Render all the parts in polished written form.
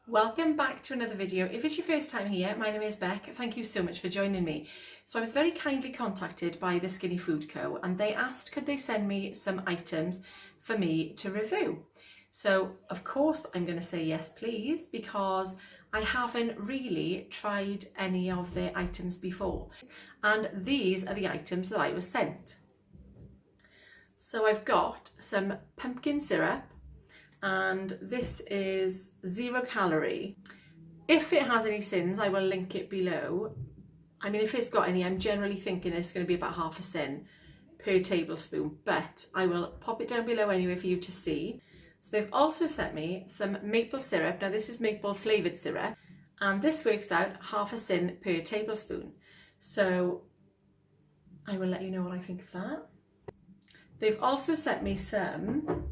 Welcome back to another video. If it's your first time here, my name is Beck. Thank you so much for joining me. So I was very kindly contacted by the Skinny Food Co. and they asked could they send me some items for me to review. So of course I'm going to say yes please, because I haven't really tried any of their items before. And these are the items that I was sent. So I've got some pumpkin syrup, and this is 0 calorie. If it has any Syns, I will link it below. I mean, if it's got any, I'm generally thinking it's going to be about half a Syn per tablespoon, but I will pop it down below anyway for you to see. So they've also sent me some maple syrup. Now this is maple flavoured syrup, and this works out half a Syn per tablespoon. So I will let you know what I think of that. They've also sent me some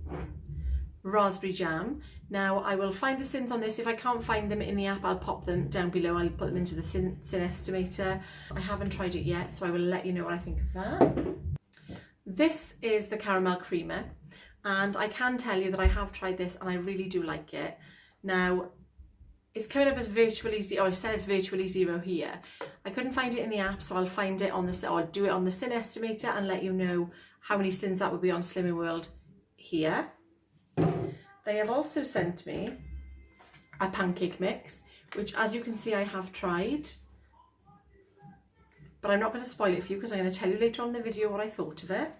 raspberry jam. Now I will find the Syns on this. If I can't find them in the app, I'll pop them down below. I'll put them into the Syn estimator. I haven't tried it yet, so I will let you know what I think of that. This is the caramel creamer, and I can tell you that I have tried this and I really do like it. Now it's coming up as virtually zero, or it says virtually zero here. I couldn't find it in the app, so I'll find it on the, or do it on the Syn estimator and let you know how many Syns that would be on Slimming World here. They have also sent me a pancake mix, which as you can see I have tried, but I'm not going to spoil it for you because I'm going to tell you later on in the video what I thought of it.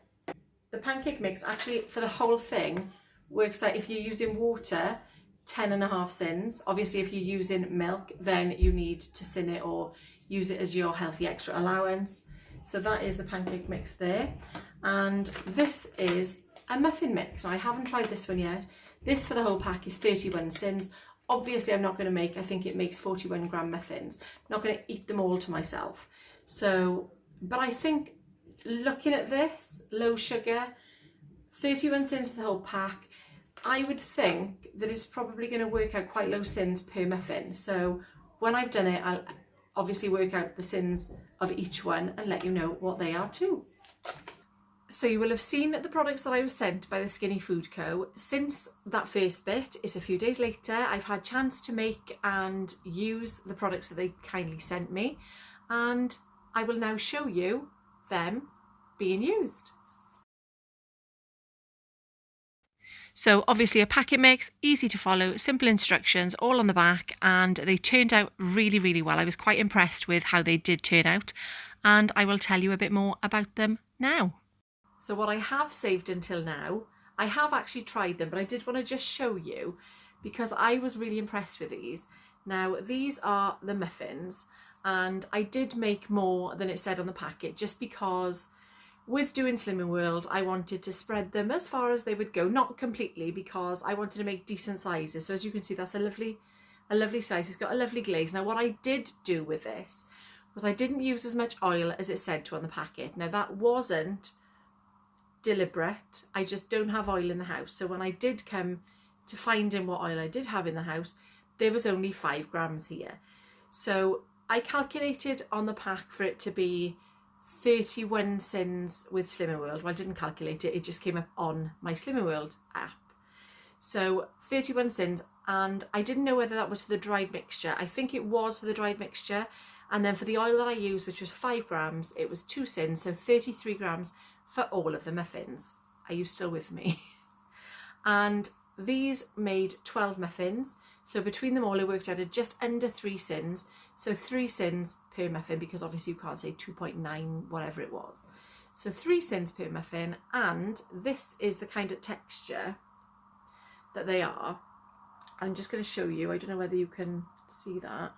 The pancake mix actually for the whole thing works out, if you're using water, 10.5 Syns. Obviously if you're using milk then you need to Syn it or use it as your healthy extra allowance. So that is the pancake mix there, and this is a muffin mix. I haven't tried this one yet. This for the whole pack is 31 Syns. Obviously I'm not going to make, I think it makes 41 gram muffins. I'm not going to eat them all to myself. So, but I think looking at this, low sugar, 31 Syns for the whole pack, I would think that it's probably going to work out quite low Syns per muffin. So when I've done it, I'll obviously work out the Syns of each one and let you know what they are too. So you will have seen the products that I was sent by the Skinny Food Co. Since that first bit is a few days later, I've had a chance to make and use the products that they kindly sent me, and I will now show you them being used. So obviously a packet mix, easy to follow, simple instructions all on the back, and they turned out really, really well. I was quite impressed with how they did turn out, and I will tell you a bit more about them now. So what I have saved until now, I have actually tried them, but I did want to just show you because I was really impressed with these. Now these are the muffins, and I did make more than it said on the packet just because with doing Slimming World I wanted to spread them as far as they would go, not completely, because I wanted to make decent sizes. So as you can see, that's a lovely size. It's got a lovely glaze. Now what I did do with this was I didn't use as much oil as it said to on the packet. Now that wasn't deliberate, I just don't have oil in the house. So when I did come to finding what oil I did have in the house, there was only 5 grams here. So I calculated on the pack for it to be 31 Syns with Slimming World. Well, I didn't calculate it, it just came up on my Slimming World app. So 31 Syns, and I didn't know whether that was for the dried mixture. I think it was for the dried mixture, and then for the oil that I used, which was 5 grams, it was 2 Syns, so 33 grams for all of the muffins. Are you still with me? And these made 12 muffins, so between them all it worked out at just under 3 Syns, so 3 Syns per muffin, because obviously you can't say 2.9 whatever it was. So 3 Syns per muffin, and this is the kind of texture that they are. I'm just going to show you, I don't know whether you can see that,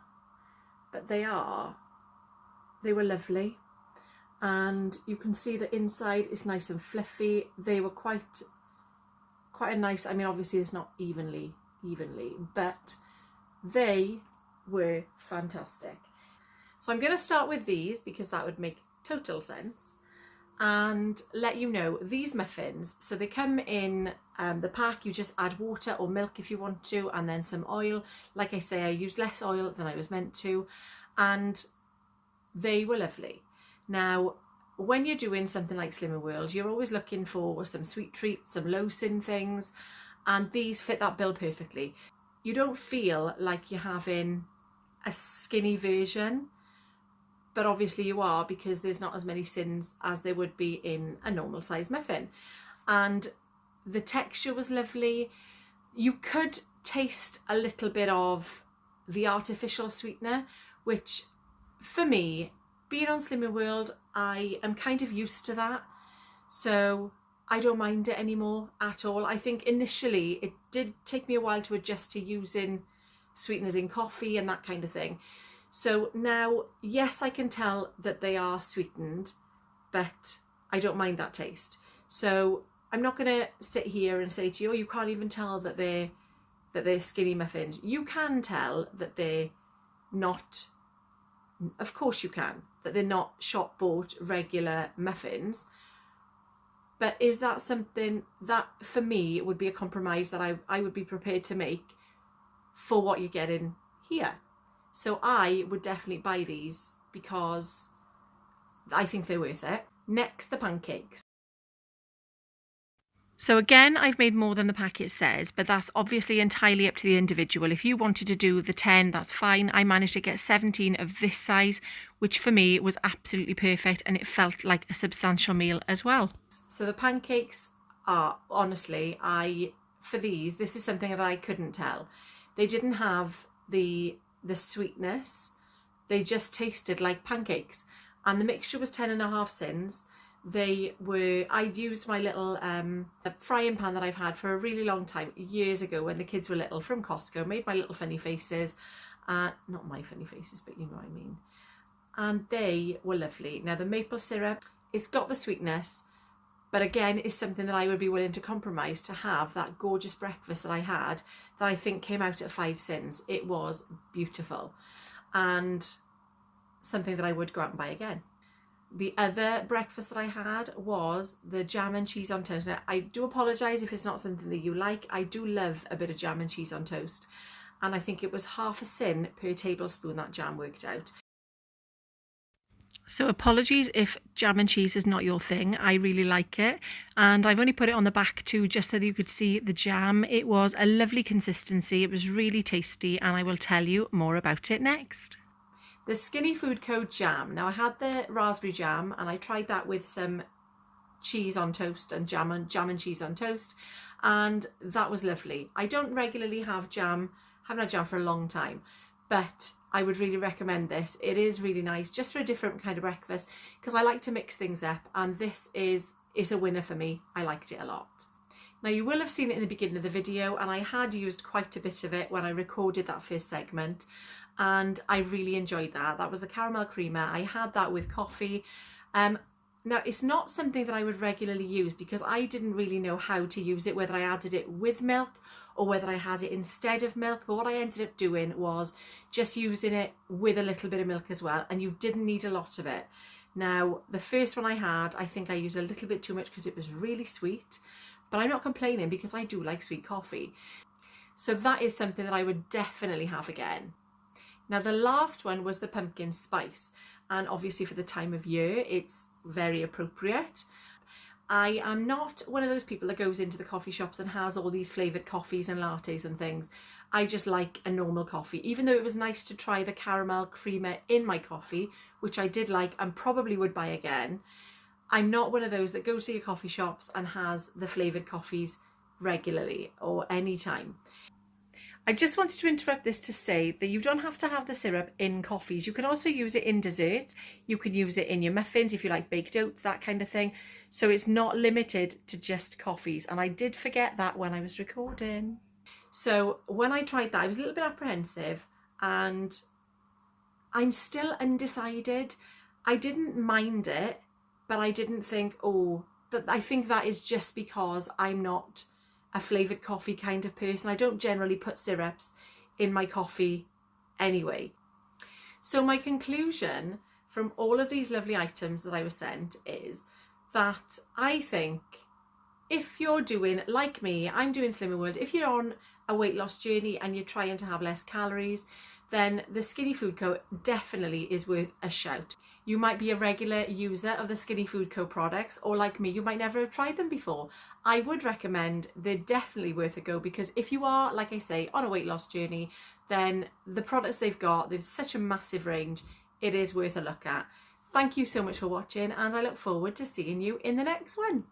but they were lovely. And you can see the inside is nice and fluffy. They were quite a nice, I mean obviously it's not evenly, but they were fantastic. So I'm going to start with these because that would make total sense, and let you know these muffins, so they come in the pack. You just add water or milk if you want to, and then some oil. Like I say, I used less oil than I was meant to, and they were lovely. Now when you're doing something like Slimming World, you're always looking for some sweet treats, some low Syn things, and these fit that bill perfectly. you don't feel like you're having a skinny version, but obviously you are, because there's not as many Syns as there would be in a normal size muffin. And the texture was lovely. You could taste a little bit of the artificial sweetener, which for me, being on Slimming World, I am kind of used to that. So I don't mind it anymore at all. I think initially it did take me a while to adjust to using sweeteners in coffee and that kind of thing. So now, yes, I can tell that they are sweetened, but I don't mind that taste. So I'm not going to sit here and say to you, oh, you can't even tell that they're skinny muffins. You can tell that they're not, of course you can, that they're not shop bought regular muffins. But is that something that for me would be a compromise that I would be prepared to make for what you're getting here? So I would definitely buy these because I think they're worth it. Next, the pancakes. So again, I've made more than the packet says, but that's obviously entirely up to the individual. If you wanted to do the 10, that's fine. I managed to get 17 of this size, which for me was absolutely perfect, and it felt like a substantial meal as well. So the pancakes are, honestly, for these, this is something that I couldn't tell. They didn't have the sweetness. They just tasted like pancakes, and the mixture was 10.5 Syns. I'd used my little frying pan that I've had for a really long time, years ago when the kids were little, from Costco. Made my little funny faces, not my funny faces, but you know what I mean. And they were lovely. Now the maple syrup, it's got the sweetness, but again, it's something that I would be willing to compromise to have that gorgeous breakfast that I had, that I think came out at 5 Syns. It was beautiful, and something that I would go out and buy again. The other breakfast that I had was the jam and cheese on toast. Now, I do apologise if it's not something that you like. I do love a bit of jam and cheese on toast. And I think it was half a Syn per tablespoon that jam worked out. So apologies if jam and cheese is not your thing. I really like it. And I've only put it on the back too, just so that you could see the jam. It was a lovely consistency. It was really tasty, and I will tell you more about it next. The Skinny Food Co. jam. Now I had the raspberry jam, and I tried that with some cheese on toast and jam and cheese on toast, and that was lovely. I don't regularly have jam, haven't had jam for a long time, but I would really recommend this. It is really nice, just for a different kind of breakfast, because I like to mix things up, and this is a winner for me. I liked it a lot. Now you will have seen it in the beginning of the video, and I had used quite a bit of it when I recorded that first segment, and I really enjoyed that. That was the caramel creamer. I had that with coffee. Now it's not something that I would regularly use, because I didn't really know how to use it, whether I added it with milk or whether I had it instead of milk. But what I ended up doing was just using it with a little bit of milk as well, and you didn't need a lot of it. Now the first one I had, I think I used a little bit too much because it was really sweet, but I'm not complaining because I do like sweet coffee. So that is something that I would definitely have again. Now the last one was the pumpkin spice, and obviously for the time of year it's very appropriate. I am not one of those people that goes into the coffee shops and has all these flavoured coffees and lattes and things. I just like a normal coffee, even though it was nice to try the caramel creamer in my coffee, which I did like and probably would buy again. I'm not one of those that goes to your coffee shops and has the flavoured coffees regularly or anytime. I just wanted to interrupt this to say that you don't have to have the syrup in coffees. You can also use it in desserts. You can use it in your muffins if you like baked oats, that kind of thing. So it's not limited to just coffees. And I did forget that when I was recording. So when I tried that, I was a little bit apprehensive, and I'm still undecided. I didn't mind it, but I didn't think, oh, but I think that is just because I'm not a flavoured coffee kind of person. I don't generally put syrups in my coffee anyway. So my conclusion from all of these lovely items that I was sent is that I think if you're doing, like me, I'm doing Slimming World, if you're on a weight loss journey and you're trying to have less calories, then the Skinny Food Co. definitely is worth a shout. You might be a regular user of the Skinny Food Co. products, or like me, you might never have tried them before. I would recommend, they're definitely worth a go, because if you are, like I say, on a weight loss journey, then the products they've got, there's such a massive range, it is worth a look at. Thank you so much for watching, and I look forward to seeing you in the next one.